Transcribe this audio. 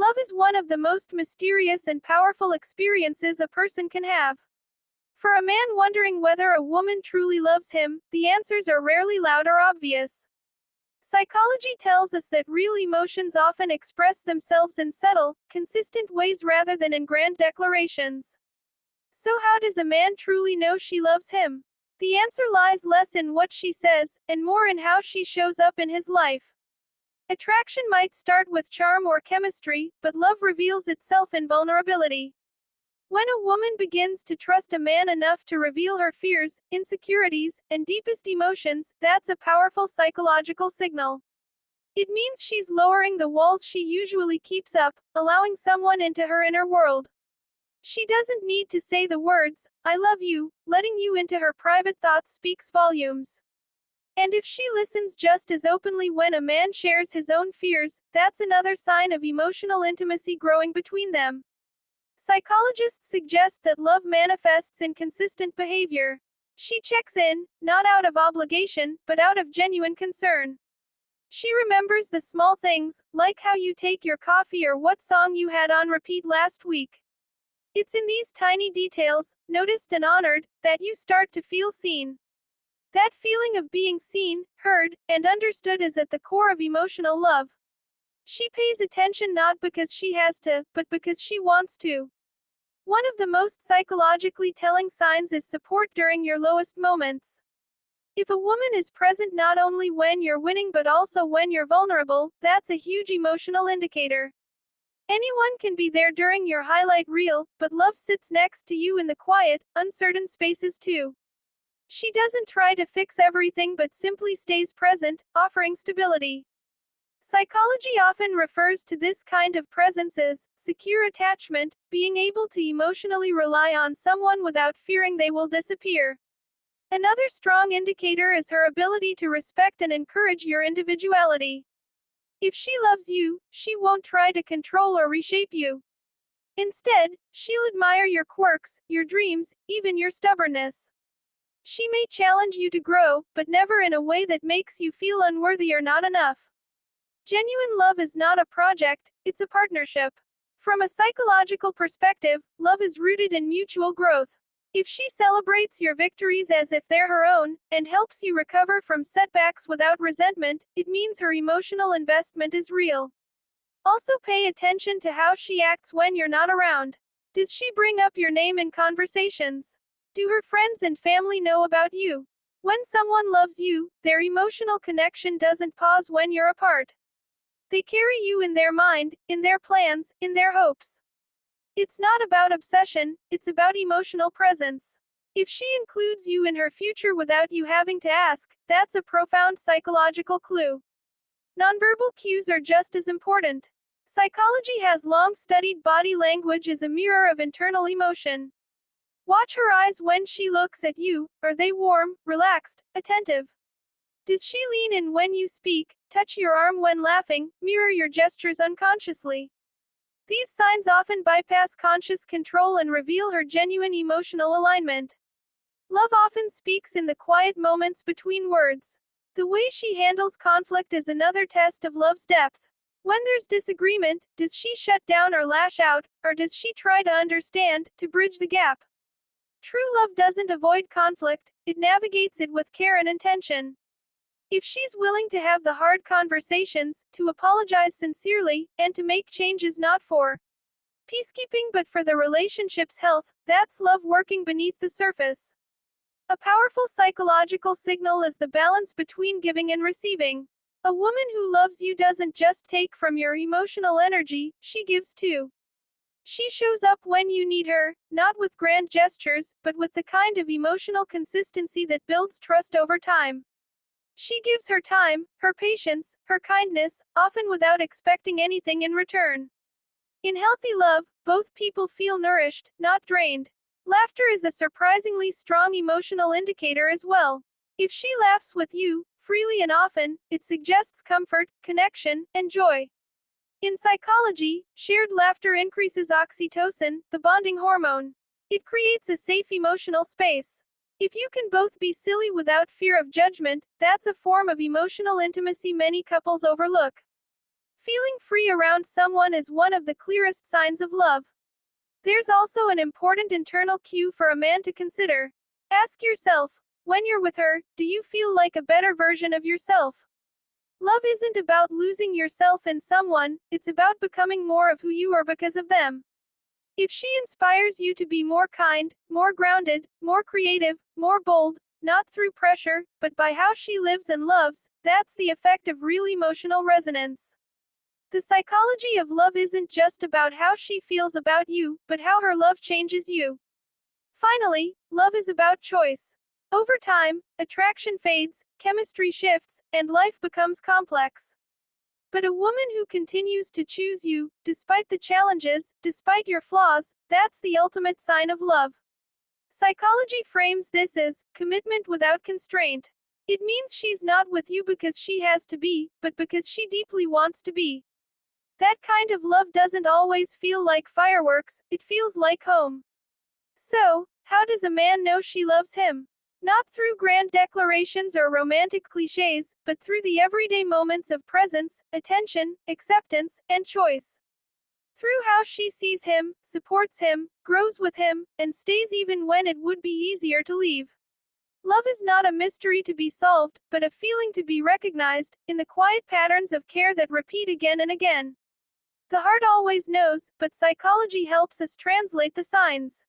Love is one of the most mysterious and powerful experiences a person can have. For a man wondering whether a woman truly loves him, the answers are rarely loud or obvious. Psychology tells us that real emotions often express themselves in subtle, consistent ways rather than in grand declarations. So how does a man truly know she loves him? The answer lies less in what she says, and more in how she shows up in his life. Attraction might start with charm or chemistry, but love reveals itself in vulnerability. When a woman begins to trust a man enough to reveal her fears, insecurities, and deepest emotions, that's a powerful psychological signal. It means she's lowering the walls she usually keeps up, allowing someone into her inner world. She doesn't need to say the words, "I love you," letting you into her private thoughts speaks volumes. And if she listens just as openly when a man shares his own fears, that's another sign of emotional intimacy growing between them. Psychologists suggest that love manifests in consistent behavior. She checks in, not out of obligation, but out of genuine concern. She remembers the small things, like how you take your coffee or what song you had on repeat last week. It's in these tiny details, noticed and honored, that you start to feel seen. That feeling of being seen, heard, and understood is at the core of emotional love. She pays attention not because she has to, but because she wants to. One of the most psychologically telling signs is support during your lowest moments. If a woman is present not only when you're winning but also when you're vulnerable, that's a huge emotional indicator. Anyone can be there during your highlight reel, but love sits next to you in the quiet, uncertain spaces too. She doesn't try to fix everything but simply stays present, offering stability. Psychology often refers to this kind of presence as secure attachment, being able to emotionally rely on someone without fearing they will disappear. Another strong indicator is her ability to respect and encourage your individuality. If she loves you, she won't try to control or reshape you. Instead, she'll admire your quirks, your dreams, even your stubbornness. She may challenge you to grow, but never in a way that makes you feel unworthy or not enough. Genuine love is not a project, it's a partnership. From a psychological perspective, love is rooted in mutual growth. If she celebrates your victories as if they're her own, and helps you recover from setbacks without resentment, it means her emotional investment is real. Also pay attention to how she acts when you're not around. Does she bring up your name in conversations? Do her friends and family know about you? When someone loves you, their emotional connection doesn't pause when you're apart. They carry you in their mind, in their plans, in their hopes. It's not about obsession, it's about emotional presence. If she includes you in her future without you having to ask, that's a profound psychological clue. Nonverbal cues are just as important. Psychology has long studied body language as a mirror of internal emotion. Watch her eyes when she looks at you. Are they warm, relaxed, attentive? Does she lean in when you speak, touch your arm when laughing, mirror your gestures unconsciously? These signs often bypass conscious control and reveal her genuine emotional alignment. Love often speaks in the quiet moments between words. The way she handles conflict is another test of love's depth. When there's disagreement, does she shut down or lash out, or does she try to understand, to bridge the gap? True love doesn't avoid conflict, it navigates it with care and intention. If she's willing to have the hard conversations, to apologize sincerely, and to make changes not for peacekeeping but for the relationship's health, that's love working beneath the surface. A powerful psychological signal is the balance between giving and receiving. A woman who loves you doesn't just take from your emotional energy, she gives too. She shows up when you need her, not with grand gestures, but with the kind of emotional consistency that builds trust over time. She gives her time, her patience, her kindness, often without expecting anything in return. In healthy love, both people feel nourished, not drained. Laughter is a surprisingly strong emotional indicator as well. If she laughs with you, freely and often, it suggests comfort, connection, and joy. In psychology, shared laughter increases oxytocin, the bonding hormone. It creates a safe emotional space. If you can both be silly without fear of judgment, that's a form of emotional intimacy many couples overlook. Feeling free around someone is one of the clearest signs of love. There's also an important internal cue for a man to consider. Ask yourself, when you're with her, do you feel like a better version of yourself? Love isn't about losing yourself in someone, it's about becoming more of who you are because of them. If she inspires you to be more kind, more grounded, more creative, more bold, not through pressure, but by how she lives and loves, that's the effect of real emotional resonance. The psychology of love isn't just about how she feels about you, but how her love changes you. Finally, love is about choice. Over time, attraction fades, chemistry shifts, and life becomes complex. But a woman who continues to choose you, despite the challenges, despite your flaws, that's the ultimate sign of love. Psychology frames this as commitment without constraint. It means she's not with you because she has to be, but because she deeply wants to be. That kind of love doesn't always feel like fireworks, it feels like home. So, how does a man know she loves him? Not through grand declarations or romantic cliches, but through the everyday moments of presence, attention, acceptance, and choice. Through how she sees him, supports him, grows with him, and stays even when it would be easier to leave. Love is not a mystery to be solved, but a feeling to be recognized, in the quiet patterns of care that repeat again and again. The heart always knows, but psychology helps us translate the signs.